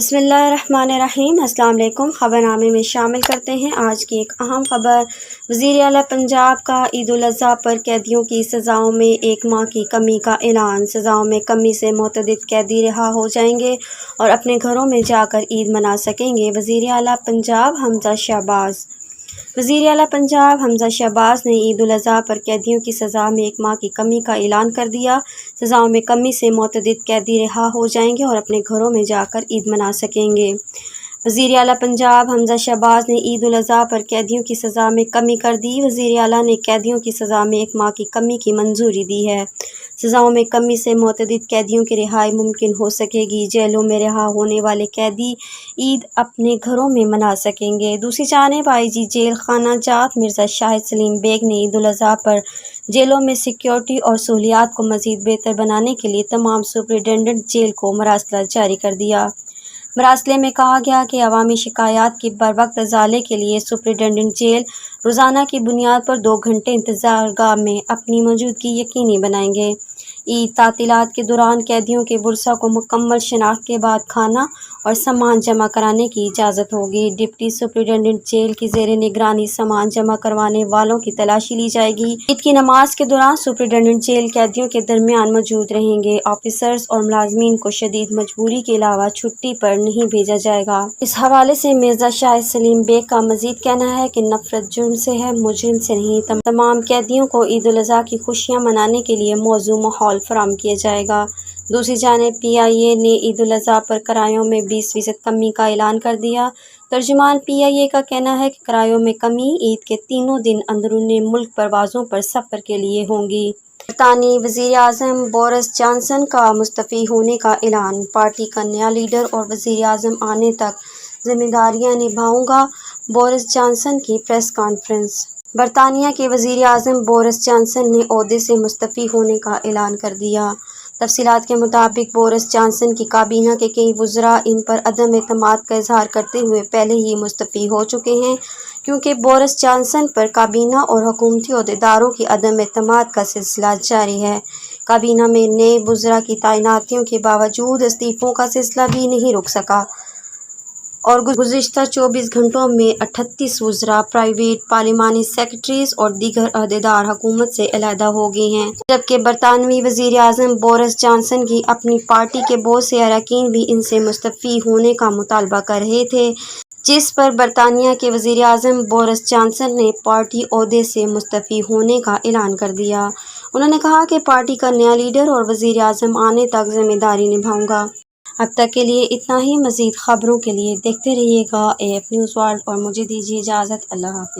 बिस्मिल्लाहिर्रहमानिर्रहीम। अस्सलाम वालेकुम। ख़बरनामे में शामिल करते हैं आज की एक अहम खबर। वज़ीर आला पंजाब का ईद उल अज़हा पर कैदियों की सज़ाओं में 1 माह की कमी का ऐलान। सज़ाओं में कमी से मुतअद्दिद कैदी रिहा हो जाएंगे और अपने घरों में जाकर ईद मना सकेंगे। वज़ीर आला पंजाब हमज़ा शहबाज वज़ीर आला पंजाब हमज़ा शहबाज ने ईद उल अज़हा पर कैदियों की सज़ा में 1 माह की कमी का ऐलान कर दिया। सज़ाओं में कमी से मुतअद्दिद कैदी रिहा हो जाएंगे और अपने घरों में जाकर ईद मना सकेंगे। वज़ीर आला पंजाब हमज़ा शहबाज ने ईद उल अज़हा पर कैदियों की सज़ा में कमी कर दी। वज़ीर आला ने कैदियों की सज़ा में 1 माह की कमी की मंजूरी दी है। सज़ाओं में कमी से मुतअद्दिद कैदियों की रिहाई मुमकिन हो सकेगी। जेलों में रिहा होने वाले कैदी ईद अपने घरों में मना सकेंगे। दूसरी जानिब आईजी जेल खाना जात मिर्ज़ा शाहिद सलीम बेग ने ईद उल अज़हा पर जेलों में सिक्योरिटी और सहूलियात को मज़ीद बेहतर बनाने के लिए तमाम सुपरिटेंडेंट जेल को मरासला जारी कर दिया। मरासले में कहा गया कि अवामी शिकायत की बरवक्त इज़ाले के लिए सुपरिटेंडेंट जेल रोज़ाना की बुनियाद पर 2 घंटे इंतज़ारगाह में अपनी मौजूदगी यकीनी बनाएंगे। ईद तातीलात के दौरान कैदियों के बुरसा को मुकम्मल शनाख्त के बाद खाना और सामान जमा कराने की इजाज़त होगी। डिप्टी सुपरिटेंडेंट जेल की ज़ेर निगरानी सामान जमा करवाने वालों की तलाशी ली जाएगी। ईद की नमाज के दौरान सुपरिटेंडेंट जेल कैदियों के दरमियान मौजूद रहेंगे। ऑफिसर्स और मुलाजमीन को शदीद मजबूरी के अलावा छुट्टी पर नहीं भेजा जाएगा। इस हवाले से मिर्ज़ा शाहिद सलीम बेग का मजीद कहना है कि नफरत जुर्म से है, मुजरिम से नहीं। तमाम कैदियों को ईद उल अज़हा की खुशियाँ मनाने के लिए मौजूद माहौल फराहम किया जाएगा। दूसरी जानिब PIA ने ईद उल अज़हा पर किरायों में 20% कमी का ऐलान कर दिया। तर्जुमान PIA का कहना है कि किरायों में कमी ईद के तीनों दिन अंदरूनी मुल्क परवाज़ों पर सफ़र के लिए होंगी। बरतानी वज़ीर आज़म बोरिस जॉनसन का मुस्तफ़ी होने का ऐलान। पार्टी का नया लीडर और वज़ीर आज़म आने तक जिम्मेदारियाँ निभाऊंगा, बोरिस जॉनसन की प्रेस कॉन्फ्रेंस। बरतानिया के वज़ीर आज़म बोरिस जॉनसन ने ओहदे से मुस्तफ़ी होने का ऐलान कर दिया। तफसीलात के मुताबिक बोरिस जॉनसन की काबीना के कई वज़रा इन पर अदम एतमाद का इजहार करते हुए पहले ही मुस्तफ़ी हो चुके हैं, क्योंकि बोरिस जॉनसन पर काबीना और हुकूमती अहदेदारों की अदम एतमाद का सिलसिला जारी है। काबीना में नए वज़रा की तैनातियों के बावजूद इस्तीफ़ों का सिलसिला भी नहीं रुक सका और गुज़िश्ता 24 घंटों में 38 वज़रा, प्राइवेट, पार्लिमानी सेक्रेटरीज और दीगर अहदेदार हुकूमत से अलहदा हो गए हैं। जबकि बरतानवी वज़ीर आज़म बोरिस जॉनसन की अपनी पार्टी के बहुत से अरकान भी इनसे मुस्तफ़ी होने का मुतालबा कर रहे थे, जिस पर बरतानिया के वज़ीर आज़म बोरिस जॉनसन ने पार्टी ओहदे से मुस्तफ़ी होने का ऐलान कर दिया। उन्होंने कहा कि पार्टी का नया लीडर और वज़ीर आज़म आने तक जिम्मेदारी निभाऊंगा। अब तक के लिए इतना ही। मज़ीद ख़बरों के लिए देखते रहिएगा AF न्यूज़ वर्ल्ड और मुझे दीजिए इजाज़त। अल्लाह हाफ़िज़।